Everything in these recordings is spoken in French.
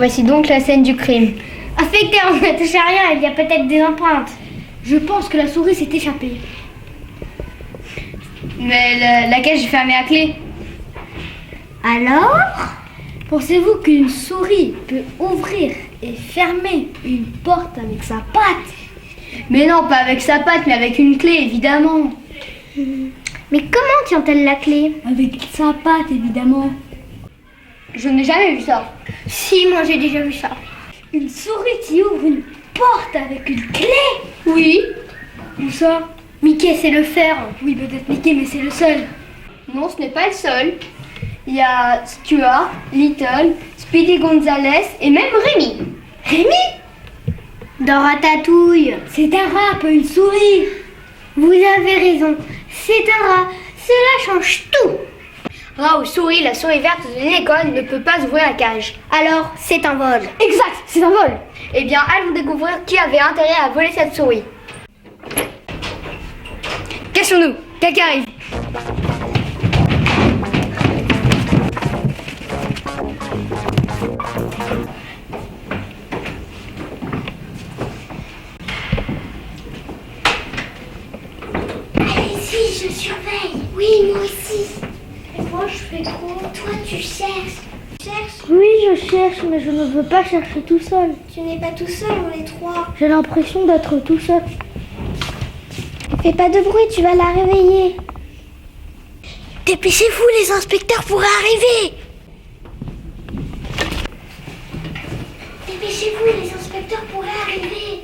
Voici donc la scène du crime. Inspecteur, on ne touche à rien, il y a peut-être des empreintes. Je pense que la souris s'est échappée. Mais la cage est fermée à clé. Alors, pensez-vous qu'une souris peut ouvrir et fermer une porte avec sa patte? Mais non, pas avec sa patte, mais avec une clé, évidemment. Mais comment tient-elle la clé? Avec sa patte, évidemment. Je n'ai jamais vu ça. Si, moi j'ai déjà vu ça. Une souris qui ouvre une porte avec une clé? Oui. Où ça? Mickey sait le faire. Oui, peut-être Mickey, mais c'est le seul. Non, ce n'est pas le seul. Il y a Stuart, Little, Speedy Gonzales et même Rémi. Rémi? Dans Ratatouille. C'est un rat, pas une souris. Vous avez raison. C'est un rat. Cela change tout. Rat ou souris, la souris verte de l'école ne peut pas ouvrir la cage. Alors, c'est un vol. Exact, c'est un vol. Eh bien, allons découvrir qui avait intérêt à voler cette souris. Cachons-nous, quelqu'un arrive. Allez-y, je surveille. Oui, moi aussi. Et moi, je fais trop. Toi, tu cherches. Oui, je cherche, mais je ne veux pas chercher tout seul. Tu n'es pas tout seul, on est trois. J'ai l'impression d'être tout seul. Fais pas de bruit, tu vas la réveiller. Dépêchez-vous, les inspecteurs pourraient arriver. Dépêchez-vous, les inspecteurs pourraient arriver.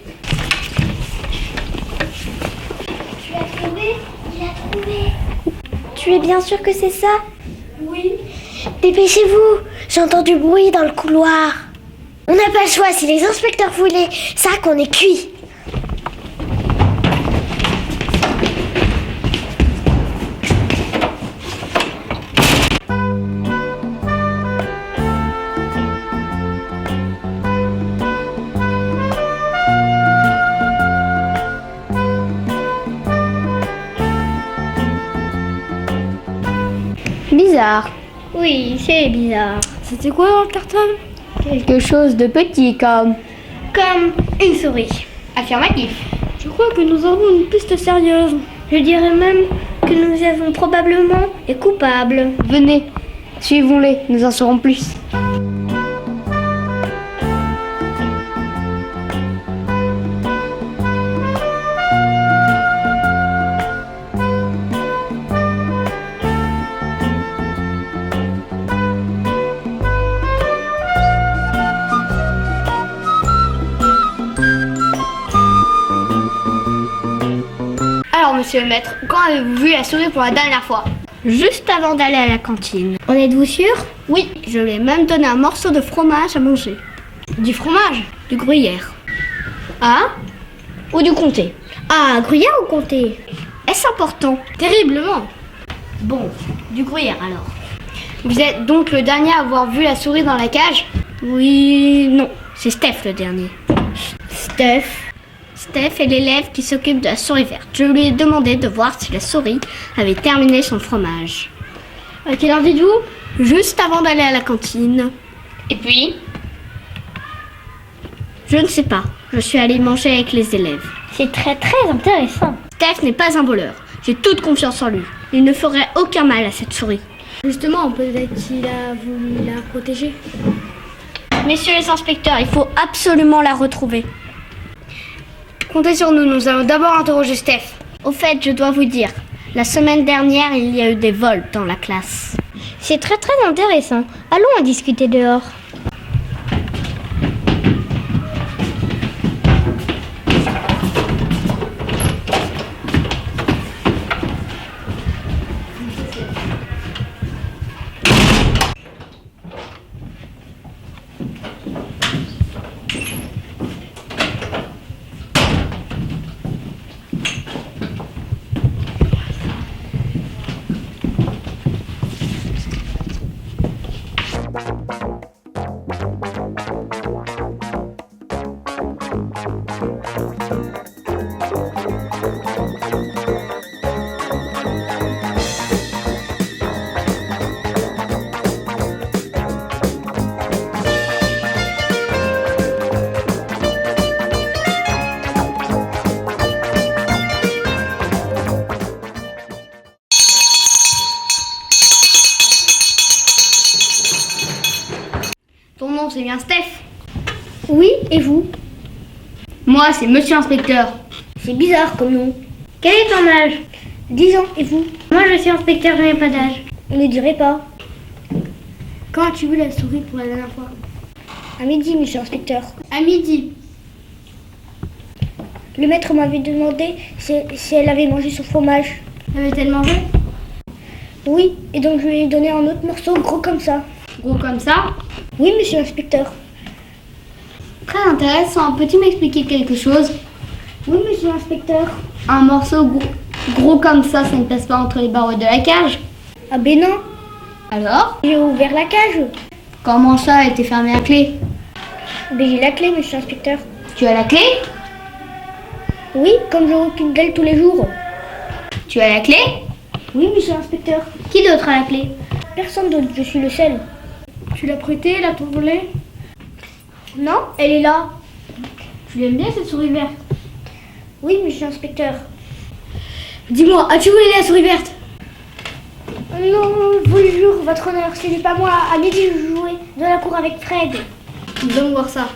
Tu l'as trouvé? Il a trouvé. Tu es bien sûr que c'est ça? Oui. Dépêchez-vous, j'entends du bruit dans le couloir. On n'a pas le choix, si les inspecteurs voulaient ça, qu'on est cuit. Bizarre. Oui, c'est bizarre. C'était quoi dans le cartable? Quelque chose de petit comme une souris. affirmatif. Je crois que nous avons une piste sérieuse. Je dirais même que nous avons probablement est coupable. Venez, suivons-les, nous en saurons plus. Alors, monsieur le maître, quand avez-vous vu la souris pour la dernière fois? Juste avant d'aller à la cantine. En êtes-vous sûr? Oui, je lui ai même donné un morceau de fromage à manger. Du fromage? Du gruyère. Ah? Ou du comté. Ah, gruyère ou comté? Est-ce important? Terriblement. Bon, du gruyère alors. Vous êtes donc le dernier à avoir vu la souris dans la cage? Oui, non. C'est Steph le dernier. Steph est l'élève qui s'occupe de la souris verte. Je lui ai demandé de voir si la souris avait terminé son fromage. À quelle heure dites-vous? Juste avant d'aller à la cantine. Et puis? Je ne sais pas. Je suis allée manger avec les élèves. C'est très très intéressant. Steph n'est pas un voleur. J'ai toute confiance en lui. Il ne ferait aucun mal à cette souris. Justement, peut-être qu'il a voulu la protéger. Messieurs les inspecteurs, il faut absolument la retrouver. Comptez sur nous, nous allons d'abord interroger Steph. Au fait, je dois vous dire, la semaine dernière, il y a eu des vols dans la classe. C'est très très intéressant. Allons en discuter dehors. nom, c'est bien Steph. Oui, et vous? Moi, c'est Monsieur Inspecteur. C'est bizarre comme nom. Quel est ton âge? 10 ans, et vous? Moi, je suis inspecteur, je n'ai pas d'âge. Ne dirai pas. Quand as-tu vu la souris pour la dernière fois? À midi, monsieur l'inspecteur. À midi. Le maître m'avait demandé si elle avait mangé son fromage. Avait-elle mangé? Oui, et donc je lui ai donné un autre morceau gros comme ça. Gros comme ça? Oui, monsieur l'inspecteur. Très intéressant. Peux-tu m'expliquer quelque chose? Oui, monsieur l'inspecteur. Un morceau gros comme ça ne passe pas entre les barreaux de la cage? Ah ben non. Alors? J'ai ouvert la cage. Comment ça a été fermé à clé? Ben j'ai la clé, monsieur l'inspecteur. Tu as la clé? Oui, comme je m'occupe d'elle tous les jours. Tu as la clé? Oui, monsieur l'inspecteur. Qui d'autre a la clé? Personne d'autre, je suis le seul. Tu l'as prêtée, elle a ton volet? Non, elle est là. Tu l'aimes bien cette souris verte? Oui, monsieur l'inspecteur. Dis-moi, as-tu volé la souris verte? Non, je vous le jure, votre honneur, ce n'est pas moi. À midi, je jouais dans la cour avec Fred. Nous allons voir ça.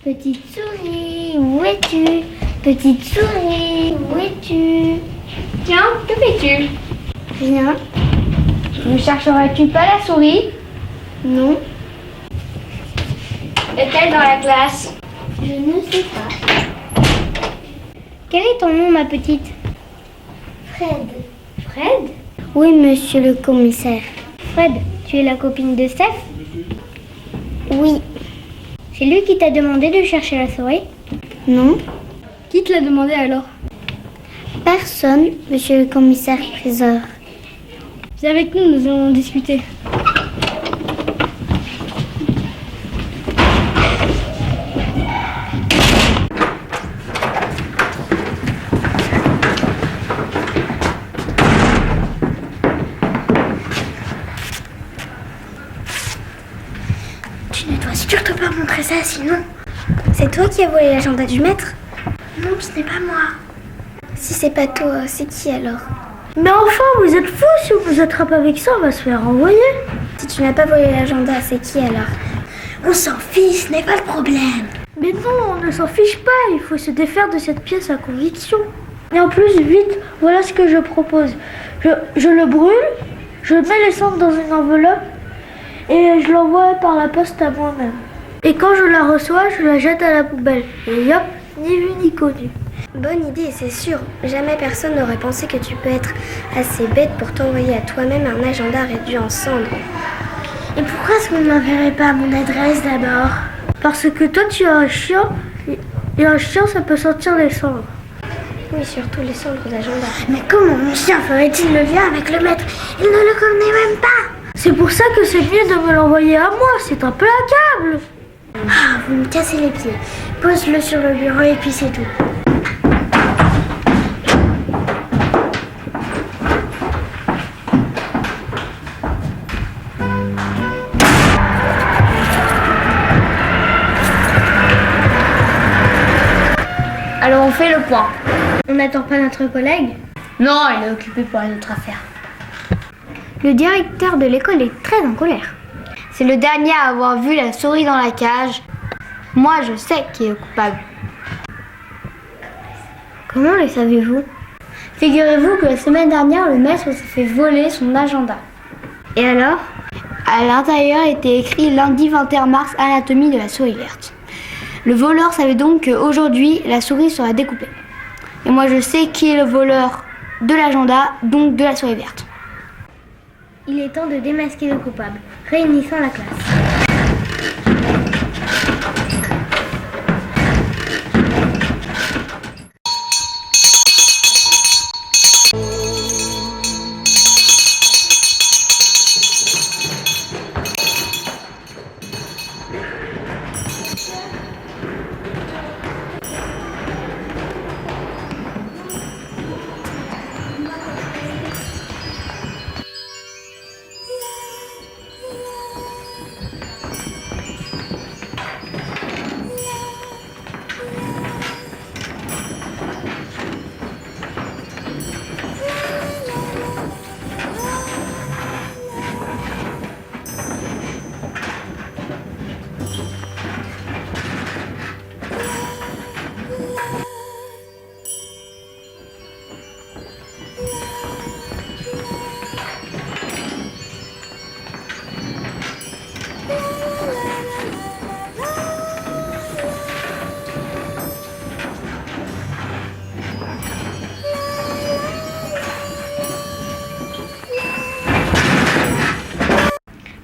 Petite souris, où es-tu? Petite souris, où es-tu? Tiens, que fais-tu? Rien. Ne chercheras-tu pas la souris? Non. Est-elle dans la classe? Je ne sais pas. Quel est ton nom, ma petite? Fred. Fred? Oui, monsieur le commissaire. Fred, tu es la copine de Steph? Oui. C'est lui qui t'a demandé de chercher la souris? Non. Qui te l'a demandé alors? Personne, monsieur le commissaire priseur. Viens avec nous, nous allons discuter. Tu ne dois surtout pas montrer ça, sinon... C'est toi qui as volé l'agenda du maître? Non, ce n'est pas moi. Si c'est pas toi, c'est qui alors? Mais enfin, vous êtes fous, si on vous attrape avec ça, on va se faire renvoyer. Si tu n'as pas volé l'agenda, c'est qui alors? On s'en fiche, ce n'est pas le problème. Mais non, on ne s'en fiche pas, il faut se défaire de cette pièce à conviction. Et en plus, vite, voilà ce que je propose. Je le brûle, je mets les cendres dans une enveloppe et je l'envoie par la poste à moi-même. Et quand je la reçois, je la jette à la poubelle. Et hop, ni vu ni connu. Bonne idée, c'est sûr. Jamais personne n'aurait pensé que tu peux être assez bête pour t'envoyer à toi-même un agenda réduit en cendres. Et pourquoi est-ce que vous ne m'enverrez pas mon adresse d'abord? Parce que toi, tu as un chien, et un chien, ça peut sentir les cendres. Oui, surtout les cendres d'agenda. Mais comment mon chien ferait-il le lien avec le maître? Il ne le connaît même pas. C'est pour ça que c'est mieux de me l'envoyer à moi, c'est implacable. Ah, vous me cassez les pieds. Pose-le sur le bureau et puis c'est tout. Alors on fait le point. On n'attend pas notre collègue? Non, il est occupé par une autre affaire. Le directeur de l'école est très en colère. C'est le dernier à avoir vu la souris dans la cage. Moi, je sais qui est coupable. Comment le savez-vous? Figurez-vous que la semaine dernière, le maître s'est fait voler son agenda. Et alors? À l'intérieur était écrit lundi 21 mars, anatomie de la souris verte. Le voleur savait donc qu'aujourd'hui, la souris sera découpée. Et moi, je sais qui est le voleur de l'agenda, donc de la souris verte. Il est temps de démasquer le coupable. Réunissons la classe.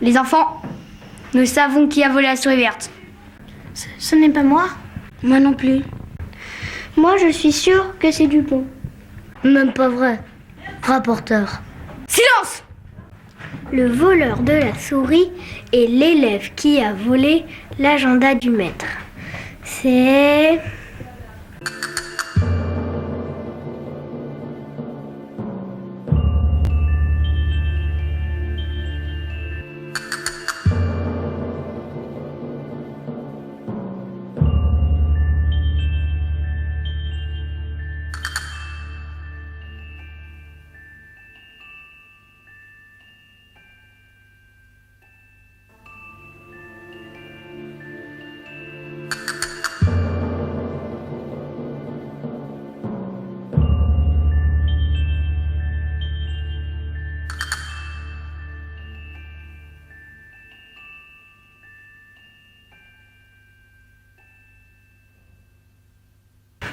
Les enfants, nous savons qui a volé la souris verte. Ce n'est pas moi. Moi non plus. Moi, je suis sûre que c'est Dupont. Même pas vrai. Rapporteur. Silence! Le voleur de la souris est l'élève qui a volé l'agenda du maître. C'est...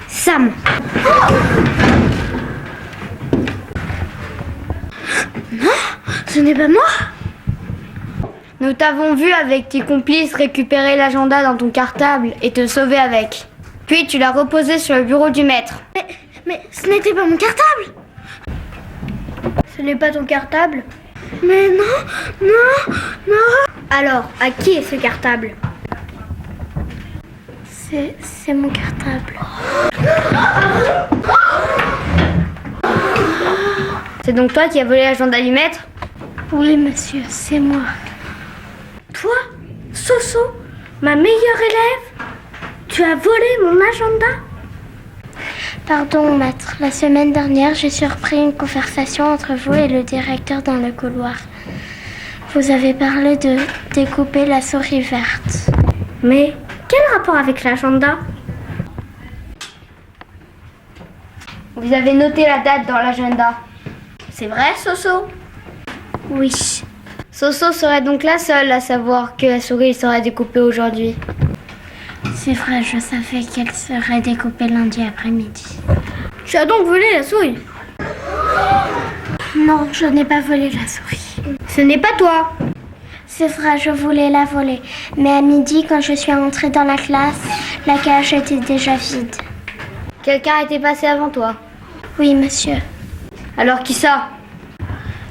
Sam. Non, ce n'est pas moi. Nous t'avons vu avec tes complices récupérer l'agenda dans ton cartable et te sauver avec. Puis tu l'as reposé sur le bureau du maître. Mais ce n'était pas mon cartable. Ce n'est pas ton cartable? Mais non, non, non. Alors, à qui est ce cartable? C'est mon cartable. C'est donc toi qui as volé l'agenda du maître? Oui, monsieur, c'est moi. Toi, Soso, ma meilleure élève? Tu as volé mon agenda? Pardon, maître. La semaine dernière, j'ai surpris une conversation entre vous et le directeur dans le couloir. Vous avez parlé de découper la souris verte. Mais quel rapport avec l'agenda? Vous avez noté la date dans l'agenda. C'est vrai, Soso? Oui. Soso serait donc la seule à savoir que la souris serait découpée aujourd'hui. C'est vrai, je savais qu'elle serait découpée lundi après-midi. Tu as donc volé la souris? Non, je n'ai pas volé la souris. Ce n'est pas toi. C'est vrai, je voulais la voler. Mais à midi, quand je suis entrée dans la classe, la cage était déjà vide. Quelqu'un était passé avant toi. Oui, monsieur. Alors qui ça?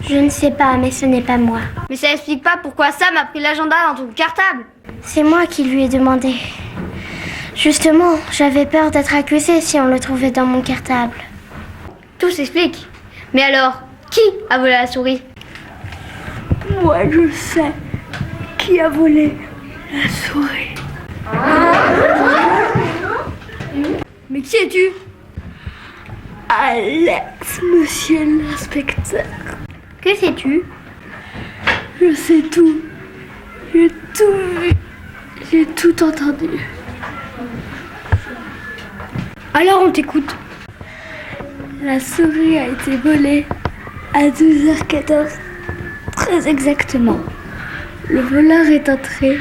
Je ne sais pas, mais ce n'est pas moi. Mais ça explique pas pourquoi Sam a pris l'agenda dans ton cartable. C'est moi qui lui ai demandé. Justement, j'avais peur d'être accusée si on le trouvait dans mon cartable. Tout s'explique. Mais alors, qui a volé la souris? Moi, je sais qui a volé la souris. Mais qui es-tu? Alex, monsieur l'inspecteur. Que sais-tu? Je sais tout. J'ai tout vu. J'ai tout entendu. Alors on t'écoute. La souris a été volée à 12h14. Très exactement. Le voleur est entré.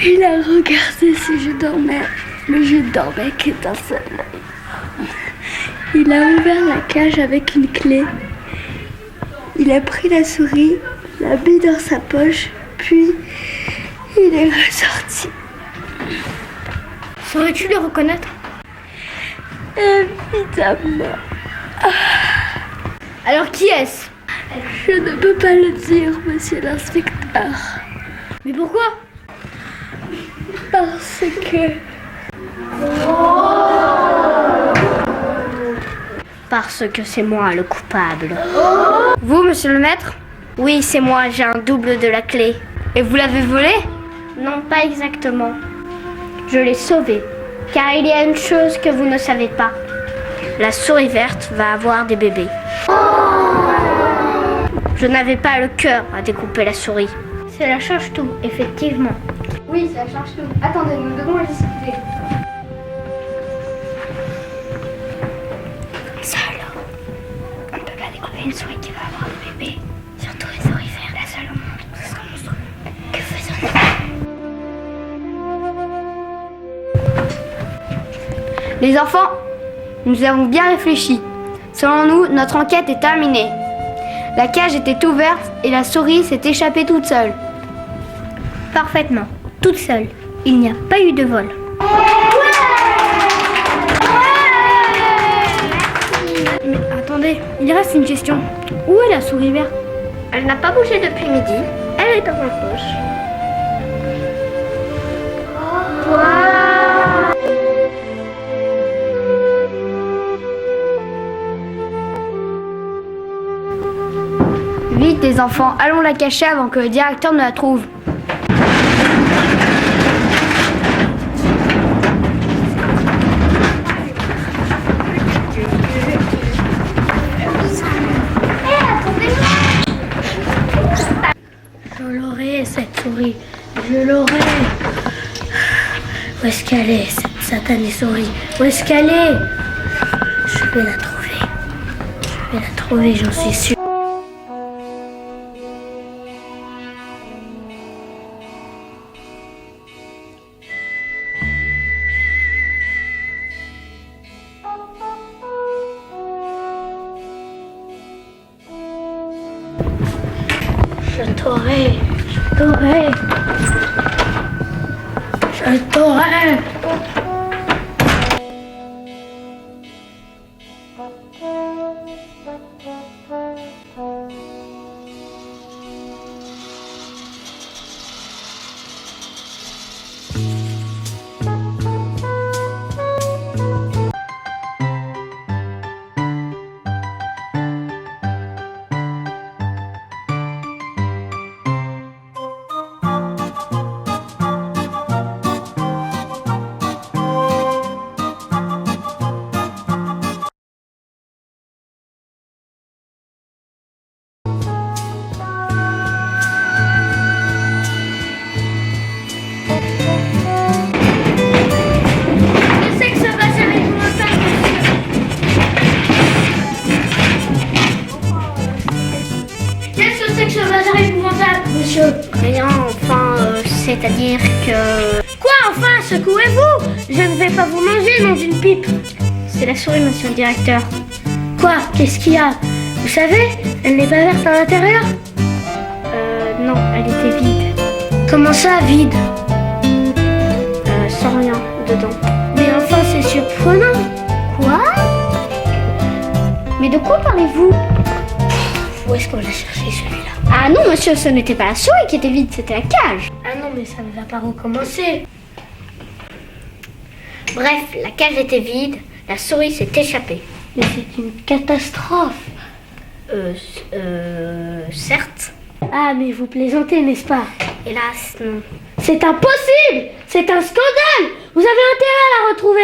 Il a regardé si je dormais. Mais je dormais qu'étant seul. Il a ouvert la cage avec une clé. Il a pris la souris, l'a mis dans sa poche, puis il est ressorti. Saurais-tu le reconnaître? Évidemment. Alors qui est-ce? Je ne peux pas le dire, monsieur l'inspecteur. Mais pourquoi? Parce que... Parce que c'est moi le coupable. Vous, monsieur le maître? Oui, c'est moi, j'ai un double de la clé. Et vous l'avez volé? Non, pas exactement. Je l'ai sauvé. Car il y a une chose que vous ne savez pas. La souris verte va avoir des bébés. Je n'avais pas le cœur à découper la souris. Cela change tout, effectivement. Oui, ça change tout. Attendez, nous devons discuter. Ça alors, on ne peut pas découper une souris qui va avoir des bébés. Surtout les souris vertes, la seule au monde. Ce sera monstrueux. Que faisons-nous? Les enfants, nous avons bien réfléchi. Selon nous, notre enquête est terminée. La cage était ouverte et la souris s'est échappée toute seule. Parfaitement, toute seule. Il n'y a pas eu de vol. Mais attendez, il reste une question. Où est la souris verte? Elle n'a pas bougé depuis midi. Elle est dans ma poche. Vite les enfants, allons la cacher avant que le directeur ne la trouve. Je l'aurai, cette souris. Je l'aurai. Où est-ce qu'elle est, cette satanée souris? Où est-ce qu'elle est? Je vais la trouver. Je vais la trouver, j'en suis sûre. Je t'aurai. Je t'aurai. Je t'aurai. Monsieur, Rien, enfin, c'est-à-dire que... quoi enfin, secouez-vous? Je ne vais pas vous manger, nom d'une pipe. C'est la souris, monsieur le directeur. Quoi? Qu'est-ce qu'il y a? Vous savez, elle n'est pas verte à l'intérieur? Non, elle était vide. Comment ça, vide? Sans rien dedans. Mais enfin, c'est surprenant. Quoi? Mais de quoi parlez-vous? Où est-ce qu'on l'a cherché, celui-là? Ah non, monsieur, ce n'était pas la souris qui était vide, c'était la cage. Ah non, mais ça ne va pas recommencer. Bref, la cage était vide, la souris s'est échappée. Mais c'est une catastrophe. Certes. Ah, mais vous plaisantez, n'est-ce pas? Hélas, non. C'est impossible! C'est un scandale! Vous avez intérêt à la retrouver!